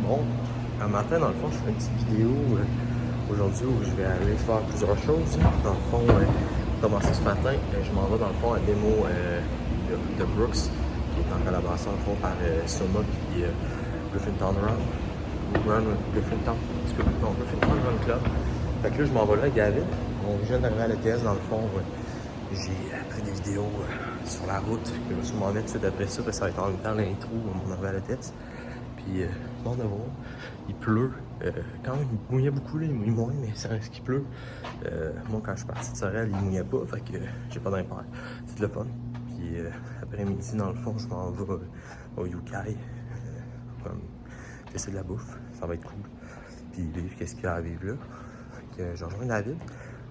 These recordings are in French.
Bon, un matin, dans le fond, je fais une petite vidéo aujourd'hui où je vais aller faire plusieurs choses. Dans le fond, commencer ce matin, je m'en vais dans le fond à la démo de Brooks, qui est en collaboration dans le fond par Soma et Griffintown Griffintown Run Club. Fait que là, je m'en vais là avec David. On vient d'arriver à l'ETS dans le fond. J'ai pris des vidéos sur la route. Je vais sûrement mettre tout de suite après ça, parce que ça va être en même temps l'intro où on arrive à l'ETS. Puis, bon de voir, il pleut. Quand même, il mouillait beaucoup, là, il mouille moins, mais ça reste qu'il pleut. Moi, quand je suis parti de Sorel, il mouillait pas, fait que j'ai pas d'impair. C'est le fun. Puis, après-midi, dans le fond, je m'en vais au Yukai. Comme tester de la bouffe, ça va être cool. Puis, vivre qu'est-ce qu'il y a à vivre là. Fait que je rejoins David,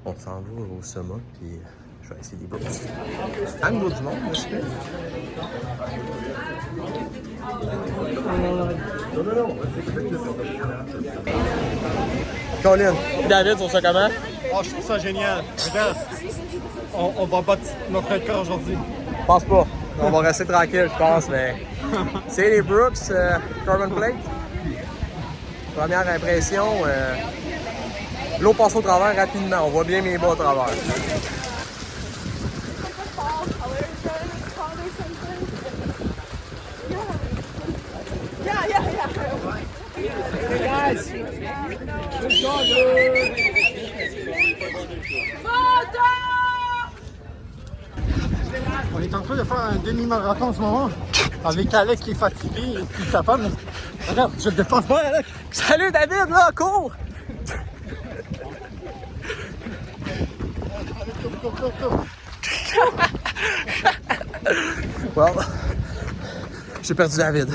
on s'en va au Soma, puis je vais essayer des bouffe. Angle du monde, monsieur. Colin, David, on sait comment? Oh, je trouve ça génial. Regarde, on va battre notre record aujourd'hui. Je pense pas. On va rester tranquille, je pense, mais... C'est les Brooks Carbon Plate. Première impression, l'eau passe au travers rapidement. On voit bien mes bas au travers. Hey guys! Good job, On est en train de faire un demi-marathon en ce moment avec Alec qui est fatigué et puis sa femme. Regarde, je te défends pas, Alec! Salut David, là, cours! Cours. Well, j'ai perdu David.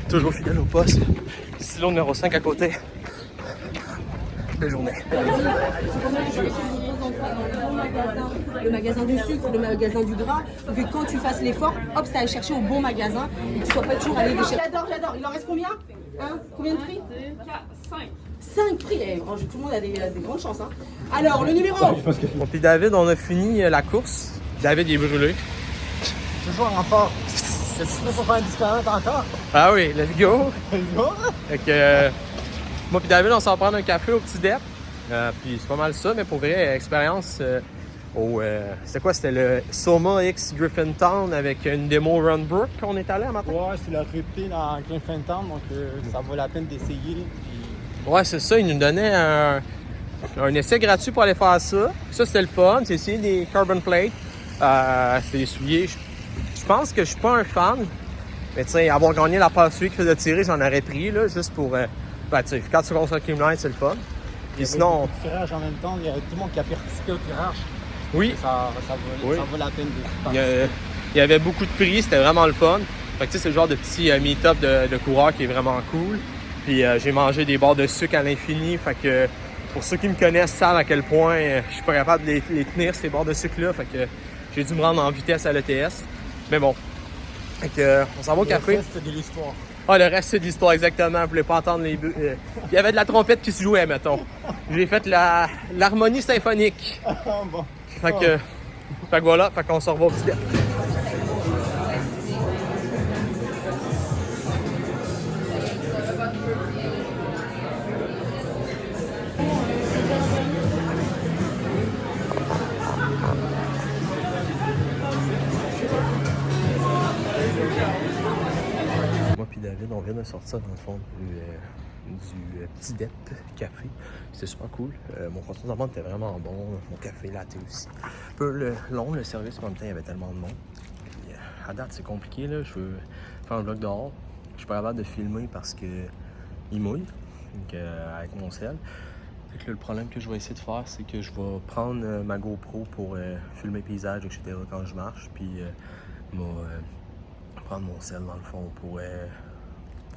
Toujours fidèle au poste. Stylo numéro 5 à côté. Belle journée. Le magasin du sucre, le magasin du gras, pour que quand tu fasses l'effort, hop, ça aille chercher au bon magasin et que tu sois pas toujours allé chercher. J'adore. Il en reste combien? Hein? Combien de prix? 5 prix. Eh, tout le monde a des grandes chances. Hein. Alors, le numéro. Bon, puis David, on a fini la course. David, il est brûlé. Toujours en rapport. C'est pour faire un disparate encore. Ah oui, let's go! Let's go! Fait que moi puis David, on s'en prend un café au petit dep. Puis c'est pas mal ça, mais pour vrai, expérience c'était quoi? C'était le Soma X Griffintown avec une démo Runbrook qu'on est allé à matin? Ouais, c'est la réplique dans Griffintown, donc ça vaut la peine d'essayer. Puis... Ouais, c'est ça, il nous donnait un essai gratuit pour aller faire ça. Ça, c'était le fun, c'est essayer des carbon plates. C'était des souliers. Je pense que je suis pas un fan, mais tu sais, avoir gagné la paire de souliers qui faisait tirer, j'en aurais pris, là, juste pour... tu sais, 4 secondes sur le Climline, c'est le fun. Puis sinon... Le tirage en même temps, il y a tout le monde qui a participé au tirage. Oui. Ça vaut la peine de Il y avait beaucoup de prix, c'était vraiment le fun. Fait que tu sais, c'est le genre de petit meet-up de coureurs qui est vraiment cool. Puis j'ai mangé des barres de sucre à l'infini, fait que pour ceux qui me connaissent savent à quel point je suis pas capable de les tenir, ces barres de sucre-là. Fait que j'ai dû me rendre en vitesse à l'ETS. Mais bon, fait que, on s'en va au café. Le reste, c'est de l'histoire. Ah, le reste, c'est de l'histoire, exactement. Vous voulez pas entendre les... Il y avait de la trompette qui se jouait, mettons. J'ai fait l'harmonie symphonique. Bon. Fait que voilà, fait qu'on se revoit au petit dep. Moi puis David, on vient de sortir dans le fond du petit dep café. C'était super cool. Mon contenu de était vraiment bon. Mon café latte aussi. Un peu long le service, mais en même temps, il y avait tellement de monde. Puis, à date, c'est compliqué. Là. Je veux faire un vlog dehors. Je suis pas capable de filmer parce que il mouille donc, avec mon cell. Fait que là, le problème que je vais essayer de faire, c'est que je vais prendre ma GoPro pour filmer paysages, etc. quand je marche. Puis, prendre mon cell dans le fond pour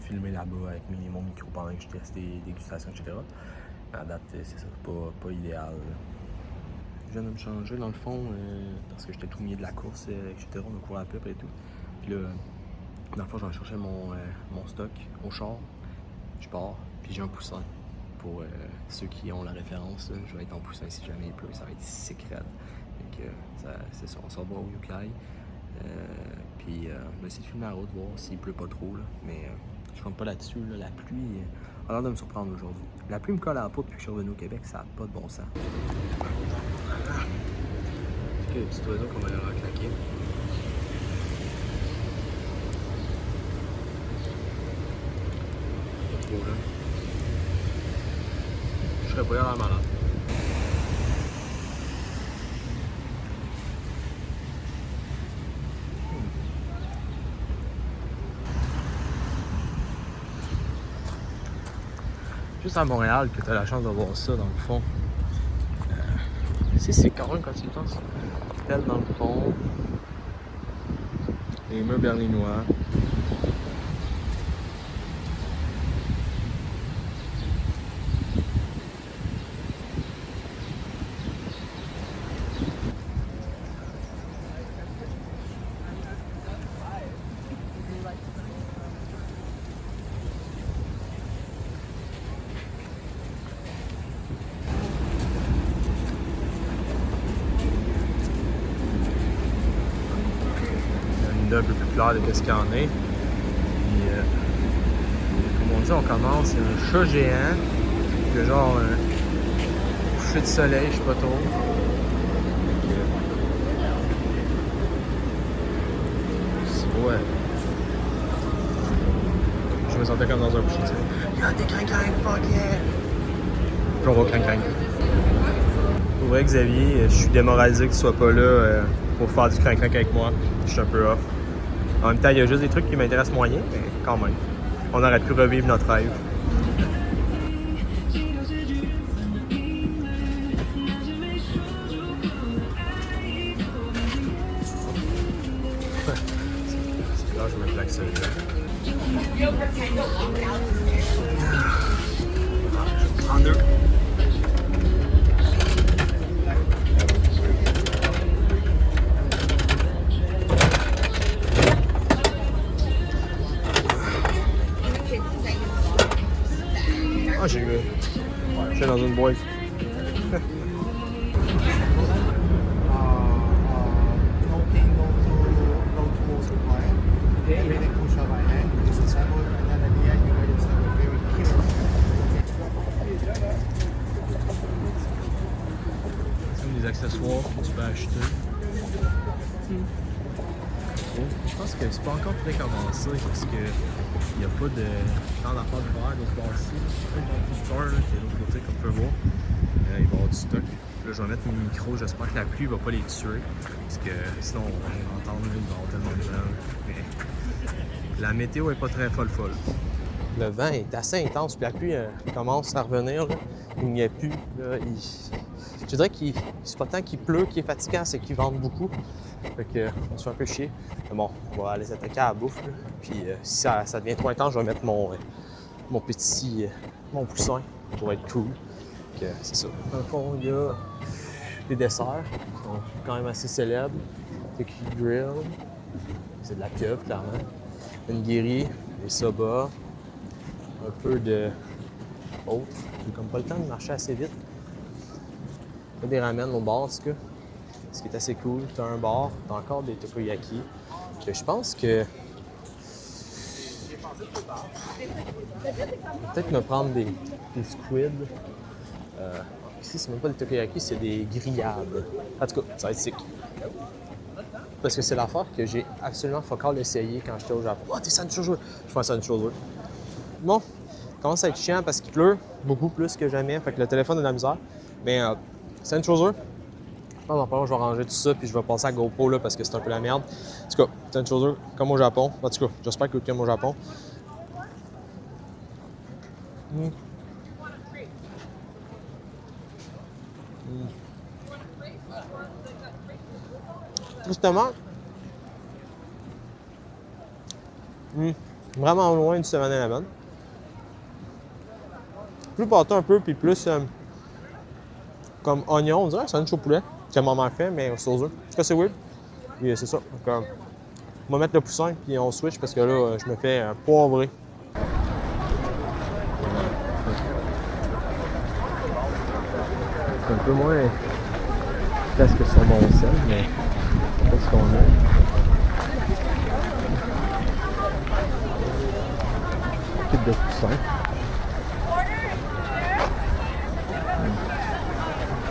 filmer là-bas avec mon micro pendant que je teste des dégustations, etc. À date, c'est ça, pas idéal. Je viens de me changer dans le fond parce que j'étais tout mouillé de la course, etc. On a couru à peu près et tout. Puis là, dans le fond, je vais chercher mon stock au char. Je pars, puis j'ai un poussin. Pour ceux qui ont la référence, là, je vais être en poussin si jamais il pleut, ça va être secret. Donc c'est ça, on s'en va au Yukai. Puis je vais essayer de filmer la route, voir s'il pleut pas trop, là. Mais je je compte pas là-dessus. Là. La pluie a l'air de me surprendre aujourd'hui. La pluie me colle à la peau depuis que je suis revenu au Québec, ça n'a pas de bon sens. Il y a des petits oiseaux qu'on va aller claquer. Pas trop là. Je serais pas l'air malade. Juste à Montréal que tu as la chance de voir ça dans le fond. C'est quand même quand tu le penses. Tel dans le fond. Les murs berlinois. Un peu plus clair de ce qu'il y en est. Puis, comme on dit, on commence, il y a un chat géant, il y a genre un coucher de soleil, je sais pas trop. C'est ouais. Je me sentais comme dans un coucher de soleil. Il y a des crinquins, fuck yeah! Puis on va crinquin. Pour vrai, Xavier, je suis démoralisé que tu sois pas là pour faire du crinquin avec moi. Je suis un peu off. En même temps, il y a juste des trucs qui m'intéressent moyen, mais quand même. On aurait pu revivre notre rêve. C'est là, je me plaque celui-là. Je vais prendre deux. Ah, j'ai dans une boîte. C'est des accessoires que tu peux acheter. Je pense que c'est pas encore très commencé parce que il n'y a pas de temps d'affaires d'hiver de ce bord-ci. Il y a un petit store là, qui est de l'autre côté, comme tu peux voir. Il va y avoir du stock. Là, je vais mettre mes micros. J'espère que la pluie ne va pas les tuer. Parce que sinon, on va entendre, il va y avoir tellement de vent. Mais la météo est pas très folle. Le vent est assez intense. Puis la pluie commence à revenir. Là. Il n'y a plus. Là, je dirais que c'est pas tant qu'il pleut qui est fatigant, c'est qu'il vente beaucoup. Fait que on se fait un peu chier. Mais bon, on va aller s'attaquer à la bouffe. Là. Puis si ça devient trop intense, je vais mettre mon petit mon poussin pour être cool. Fait que c'est ça. Dans le fond, il y a des desserts qui sont quand même assez célèbres. Turkey Grill. C'est de la pieuvre, clairement. Une guérie, des soba. Un peu de autres. J'ai comme pas le temps de marcher assez vite. Il y a des ramen au bar, en tout cas. Ce qui est assez cool. Tu as un bar, tu as encore des takoyaki. Je pense que. Peut-être me prendre des squids. Ici, c'est même pas des takoyaki, c'est des grillades. En tout cas, ça va être sick. Parce que c'est l'affaire que j'ai absolument focal essayé quand j'étais au Japon. Oh, t'es Sancho! Je pense à une chose. Bon, commence à être chiant parce qu'il pleut beaucoup plus que jamais. Fait que le téléphone a de la misère. Mais c'est une chose. Je pense que je vais ranger tout ça puis je vais passer à GoPro là, parce que c'est un peu la merde. En tout cas, c'est une chose comme au Japon. En tout cas, j'espère que comme au Japon. Justement, vraiment loin du 7-Eleven. Plus pâteux un peu, puis plus comme oignon, on dirait un sandwich au poulet que maman fait, mais sur œufs. Est-ce que c'est weird? Oui, c'est ça. Donc, on va mettre le poussin, puis on switch parce que là, je me fais poivrer. C'est un peu moins presque que sur mon sel, mais c'est ce qu'on a. kit de coussins.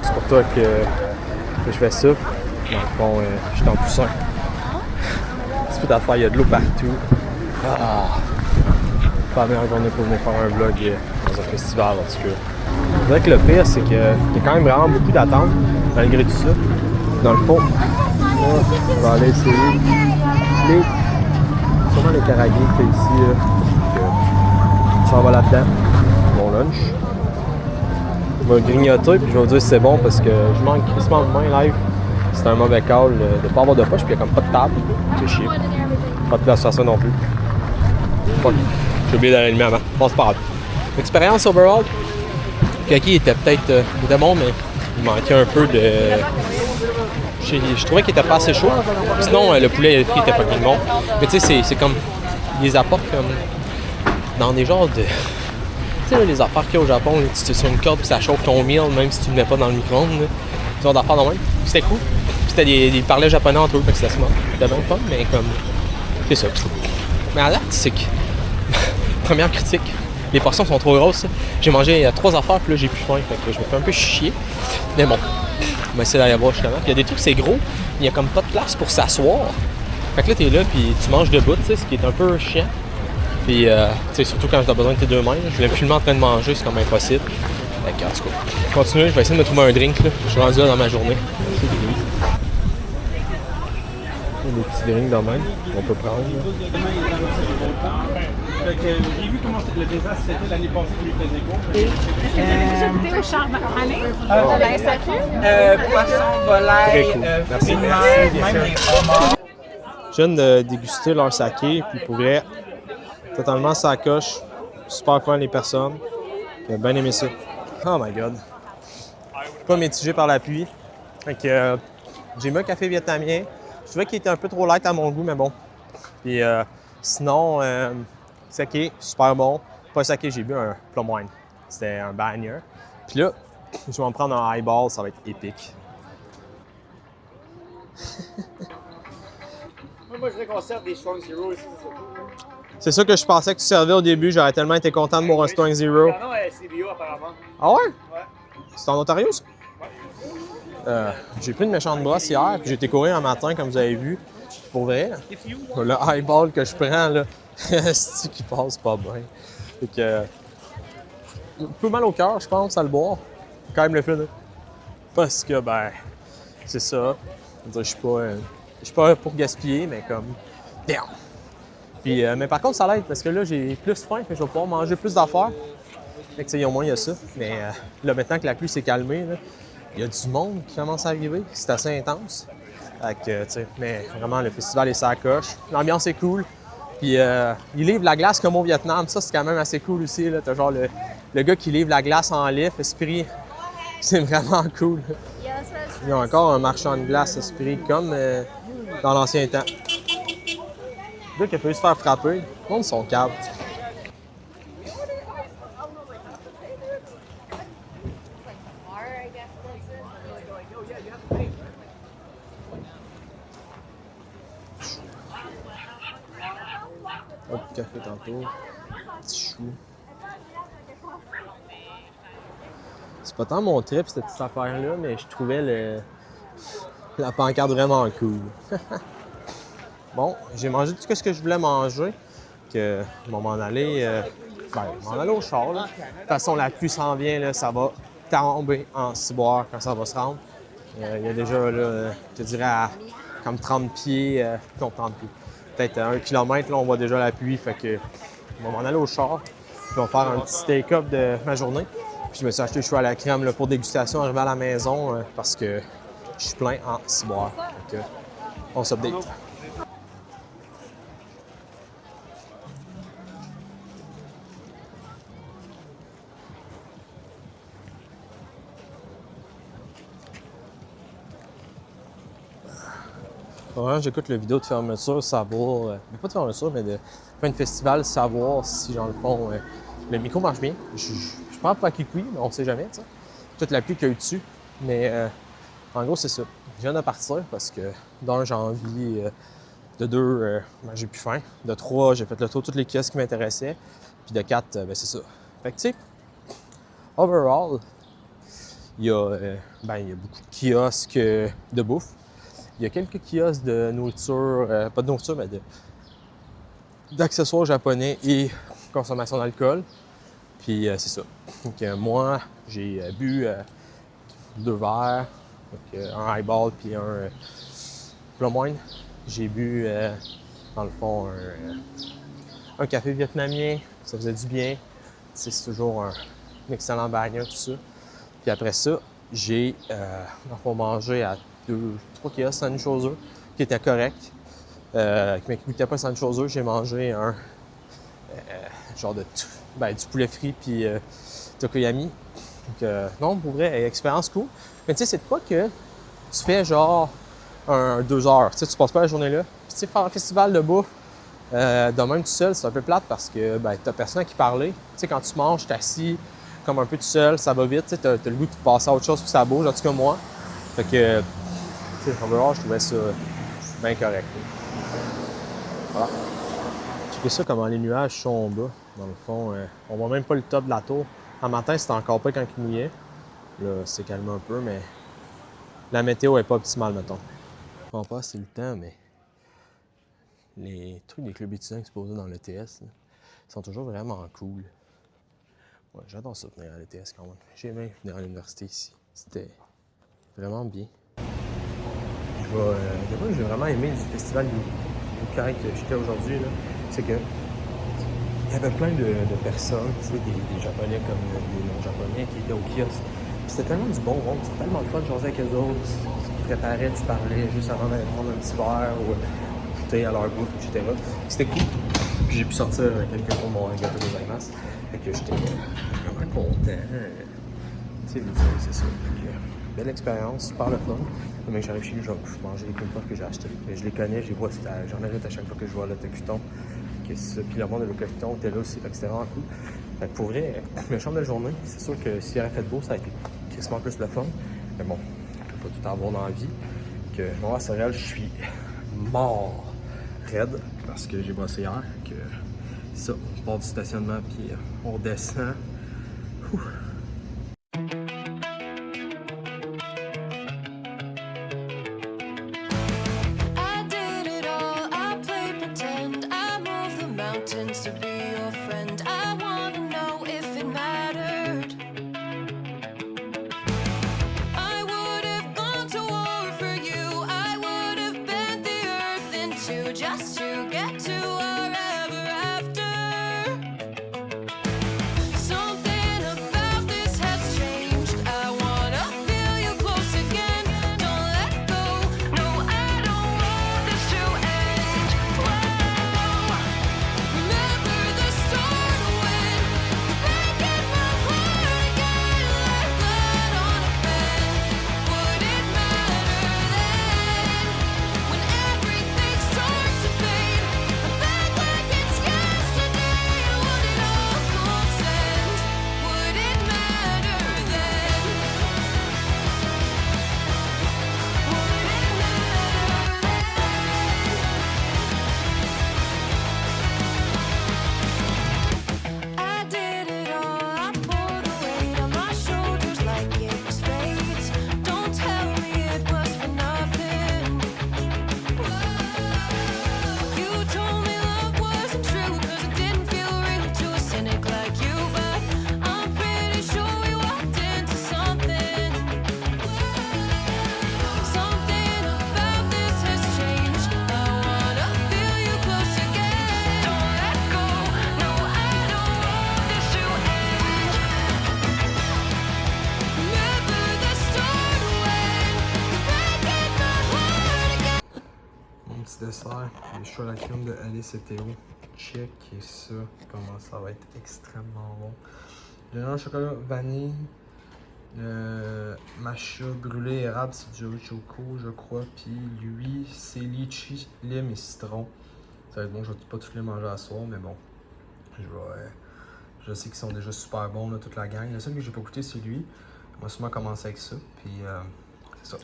C'est pour toi que je fais ça. Dans le fond, je suis en poussin. C'est tout à faire, il y a de l'eau partout. Ah! Pas la meilleure journée pour venir faire un vlog dans un festival, en tout cas. Je dirais que le pire, c'est qu'il y a quand même vraiment beaucoup d'attentes, malgré tout ça. Dans le fond, on va aller essayer sûrement les caragés qu'il y a ici. Ça va là-dedans. Mon lunch. Je vais grignoter, puis je vais vous dire si c'est bon parce que je manque crissement de main live. C'est un mauvais call de ne pas avoir de poche, puis il n'y a comme pas de table. C'est chier. Pas de place à faire ça non plus. Fuck. J'ai oublié d'aller allumer avant. Bon, c'est pas grave. L'expérience overall, Kaki était peut-être était bon, mais il manquait un peu de. Je trouvais qu'il était pas assez chaud. Sinon, le poulet frit était fucking bon. Mais tu sais, c'est comme. Ils les apportent comme. Dans des genres de. Tu sais, là, les affaires qu'il y a au Japon, là, tu es sur une corde puis ça chauffe ton meal, même si tu ne le mets pas dans le micro-ondes. Des genres d'affaires de même. C'était cool. Puis ils parlaient japonais entre eux, fait que c'était smart. C'était bien fun, mais comme. C'est ça. Mais à date, c'est que. Première critique. Les portions sont trop grosses. J'ai mangé 3 affaires, puis là j'ai plus faim. Fait que je me fais un peu chier. Mais bon, on va essayer d'aller voir justement. Puis il y a des trucs, c'est gros, il y a comme pas de place pour s'asseoir. Fait que là, t'es là, puis tu manges debout, tu sais, ce qui est un peu chiant. Puis, tu sais, surtout quand t'as besoin de tes 2 mains. Je voulais plus en train de manger, c'est comme impossible. Fait que, en tout cas, continuer, je vais essayer de me trouver un drink, là. Je suis rendu là dans ma journée. Des petits drinks dans même, on peut prendre. J'ai vu comment le désastre c'était l'année passée qui lui faisait court. Est-ce que vous avez déjà goûté au charbonné? La SAQ? Poisson, volaille, Merci. même les homards. Je viens de déguster leur saké, puis pour vrai, totalement sacoche, super fun les personnes. J'ai bien aimé ça. Oh my god. Je suis pas mitigé par la pluie. Fait que j'ai mis un café vietnamien. Je trouvais qu'il était un peu trop light à mon goût, mais bon. Puis sinon, saké, super bon. Pas saké, j'ai bu un plum wine. C'était un banger. Puis là, je vais en prendre un highball, ça va être épique. Moi, je voudrais qu'on serve des Strong Zero ici, c'est cool. C'est ça que je pensais que tu servais au début. J'aurais tellement été content de boire un Strong Zero. Non, CBO apparemment. Ah ouais? Ouais. C'est en Ontario, ça? J'ai pris une méchante brosse hier, puis j'ai été courir un matin, comme vous avez vu. Pour vrai, le highball que je prends, là, c'est qui passe pas bien. Fait que, un peu mal au cœur, je pense, à le boire. Quand même le finir. Parce que, ben, c'est ça. Je suis pas pour gaspiller, mais comme, damn! Puis, mais par contre, ça l'aide, parce que là, j'ai plus faim, que je vais pouvoir manger plus d'affaires. Fait que, au moins, il y a ça. Mais là, maintenant que la pluie s'est calmée, là, il y a du monde qui commence à arriver. C'est assez intense. Fait que, mais vraiment, le festival est sacoche. L'ambiance est cool. Puis, ils livrent la glace comme au Vietnam. Ça, c'est quand même assez cool aussi. Là. T'as genre le gars qui livre la glace en lift, Esprit. C'est vraiment cool. Il y a encore un marchand de glace, Esprit, comme dans l'ancien temps. Le gars qui a pu se faire frapper. Le monde sont caves. Hop, café tantôt. Petit chou. C'est pas tant mon trip, cette petite affaire-là, mais je trouvais la pancarte vraiment cool. Bon, j'ai mangé tout ce que je voulais manger. Que je vais m'en aller, au char. Là. De toute façon, la pluie s'en vient, là, ça va tomber en ciboire quand ça va se rendre. Il y a déjà, là, je te dirais, à comme 30 pieds, non, 30 pieds. Peut-être 1 kilomètre, là, on voit déjà la pluie. Fait que je vais m'en aller au char. Puis on va faire un petit take-up de ma journée. Puis je me suis acheté le chou à la crème là, pour dégustation, arrivé à la maison parce que je suis plein en ciboire. Fait que on s'update. Ouais, j'écoute la vidéo de fermeture, savoir, pas de fermeture, mais de fin de festival, savoir si, dans le fond, le micro marche bien. Je prends pas qui oui, mais on sait jamais, tu sais. Toute la pluie qu'il y a eu dessus. Mais en gros, c'est ça. Je viens de partir parce que, d'un, j'ai envie De 2, ben, j'ai plus faim. De 3, j'ai fait le tour de tous les kiosques qui m'intéressaient. Puis de 4, ben, c'est ça. Fait que tu sais, overall, il y a beaucoup de kiosques de bouffe. Il y a quelques kiosques de nourriture, pas de nourriture, mais d'accessoires japonais et consommation d'alcool. Puis c'est ça. Donc moi, j'ai bu 2 verres, donc, un highball puis un plum wine. J'ai bu, dans le fond, un café vietnamien. Ça faisait du bien. C'est toujours un excellent bagnat, tout ça. Puis après ça, j'ai mangé à 2-3 kiosques sandwich aux œufs qui étaient corrects. Qui ne coûtait pas sandwich aux œufs. J'ai mangé un genre de du poulet frit puis takoyami. Donc non, pour vrai, expérience cool. Mais tu sais, c'est de quoi que tu fais genre 2 heures. Tu sais, tu passes pas la journée là. Puis tu sais, faire un festival de bouffe de même tout seul, c'est un peu plate parce que t'as personne à qui parler. Tu sais, quand tu manges, t'es assis comme un peu tout seul, ça va vite. Tu sais, t'as le goût de passer à autre chose puis ça bouge, en tout cas moi. Fait que, tu sais, overall, je trouvais ça bien correct. Voilà. Checkez ça comment les nuages sont bas. Dans le fond, on voit même pas le top de la tour. En matin, c'était encore pas quand il mouillait. Là, c'est calmé un peu, mais la météo est pas optimale, mettons. Je ne sais pas si c'est le temps, mais les trucs des clubs étudiants exposés dans l'ETS sont toujours vraiment cool. Ouais, j'adore ça venir à l'ETS quand même. J'ai aimé venir à l'université ici. C'était vraiment bien. J'ai vraiment aimé du festival du carré que j'étais aujourd'hui, c'est que il y avait plein de personnes, tu sais, des Japonais comme des non-Japonais qui étaient au kiosque. C'était tellement du bon monde, c'était tellement le fun de jaser avec eux autres. Tu préparais, tu parlais juste avant d'aller prendre un petit verre ou goûter à leur bouffe, etc. C'était cool. Puis j'ai pu sortir quelques fois mon gâteau de gozaimasu. Fait que j'étais vraiment content. Tu sais, c'est ça. Belle expérience, super le fun. Mais j'arrive chez lui, je vais manger les kumquats que j'ai achetés. Je les connais, j'en achète à chaque fois que je vois le Lotocuton. Puis le monde de Lotocuton était là aussi, fait que c'était vraiment cool. Fait que pour vrai, une chambre de journée, c'est sûr que s'il aurait fait beau, ça aurait été crissement plus le fun. Mais bon, on peut pas tout avoir dans la vie. Que moi, à Sorel, je suis mort raide parce que j'ai bossé hier. Que ça, on part du stationnement puis on descend. Ouh. Just to get to wherever after. Something about this has changed. I wanna feel you close again. Don't let go. No, I don't want this to end. Whoa. Remember the start when you're breaking my heart again. Like blood on a pen. Would it matter then when everything starts to fade? I'm back like it's yesterday. Would it all make sense? Would it matter then? Would it matter then? I did it all. I pulled the weight on my shoulders like it was fate. Don't tell me it was for nothing. You told me love wasn't true 'cause it didn't feel real to a cynic like you. But I'm pretty sure we walked into something. Something about this has changed. I wanna feel you close again. Don't let go. No, I don't want this to end. Remember the start when you're breaking my heart again. Mon petit dessert, les choux à la crème de Alice et Théo. Checkez ça, comment ça va être extrêmement bon. Le noix au chocolat vanille, matcha brûlé érable, c'est du choco, je crois. Puis lui, c'est litchi, lime et citron. Ça va être bon, je vais pas tous les manger à soir, mais bon. Je sais qu'ils sont déjà super bons, là, toute la gang. Le seul que j'ai pas goûté, c'est lui. On va sûrement commencer avec ça, puis c'est ça.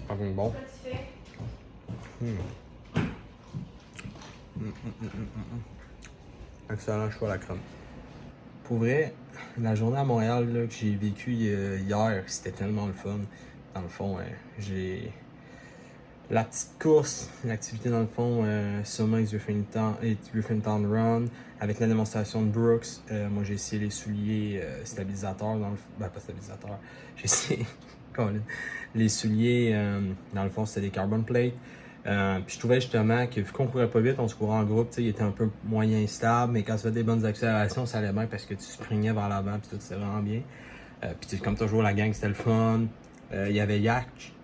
Fucking bon. Excellent choix à la crème. Pour vrai, la journée à Montréal là, que j'ai vécue hier, c'était tellement le fun. Dans le fond, j'ai la petite course, l'activité dans le fond, Summit Griffintown Run, avec la démonstration de Brooks. Moi, j'ai essayé les souliers stabilisateurs, pas stabilisateurs, j'ai essayé les souliers, dans le fond, c'était des carbon plates. Puis je trouvais justement que vu qu'on courait pas vite, on se courait en groupe, il était un peu moyen stable, mais quand tu fais des bonnes accélérations, ça allait bien parce que tu springnais vers l'avant, puis tout, c'était vraiment bien. Puis comme toujours, la gang, c'était le fun. Il y avait Yak,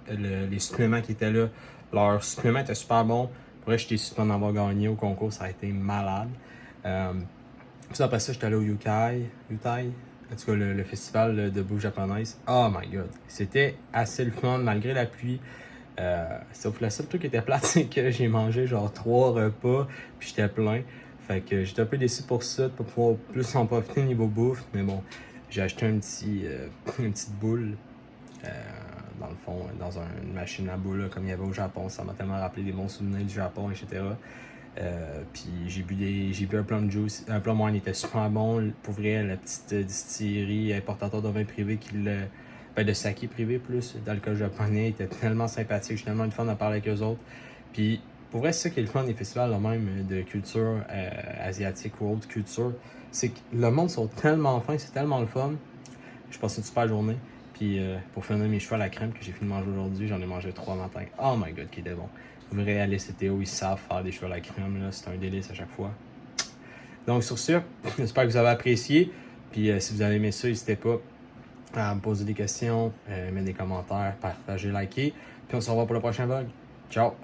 les suppléments qui étaient là. Leurs suppléments étaient super bons. Pour vrai, j'étais super d'en avoir gagné au concours, ça a été malade. Puis après ça, j'étais allé au Yutai, en tout cas le festival de bouffe japonaise. Oh my god, c'était assez le fun malgré la pluie. Sauf le seul truc qui était plate, c'est que j'ai mangé genre 3 repas, puis j'étais plein. Fait que j'étais un peu déçu pour ça, de pas pouvoir plus en profiter niveau bouffe. Mais bon, j'ai acheté une petite boule, dans le fond, dans une machine à boules, là, comme il y avait au Japon. Ça m'a tellement rappelé des bons souvenirs du Japon, etc. Puis j'ai bu un plum juice, un plum wine, il était super bon. Pour vrai, la petite distillerie importateur de vin privé de saké privé plus, d'alcool japonais, était tellement sympathique. J'ai tellement eu de fun à parler avec eux autres. Puis pour vrai, c'est ça qui est le fun des festivals là, même de culture asiatique, world culture, c'est que le monde sont tellement fins, c'est tellement le fun. Je passe une super journée. Puis pour finir mes cheveux à la crème que j'ai fini de manger aujourd'hui, j'en ai mangé 3 matins. Oh my god, qui était bon. Vous verrez, Alice et Théo, ils savent faire des cheveux à la crème, là, c'est un délice à chaque fois. Donc sur ce, j'espère que vous avez apprécié. Puis si vous avez aimé ça, n'hésitez pas à me poser des questions, mettre des commentaires, partager, liker. Puis on se revoit pour le prochain vlog. Ciao!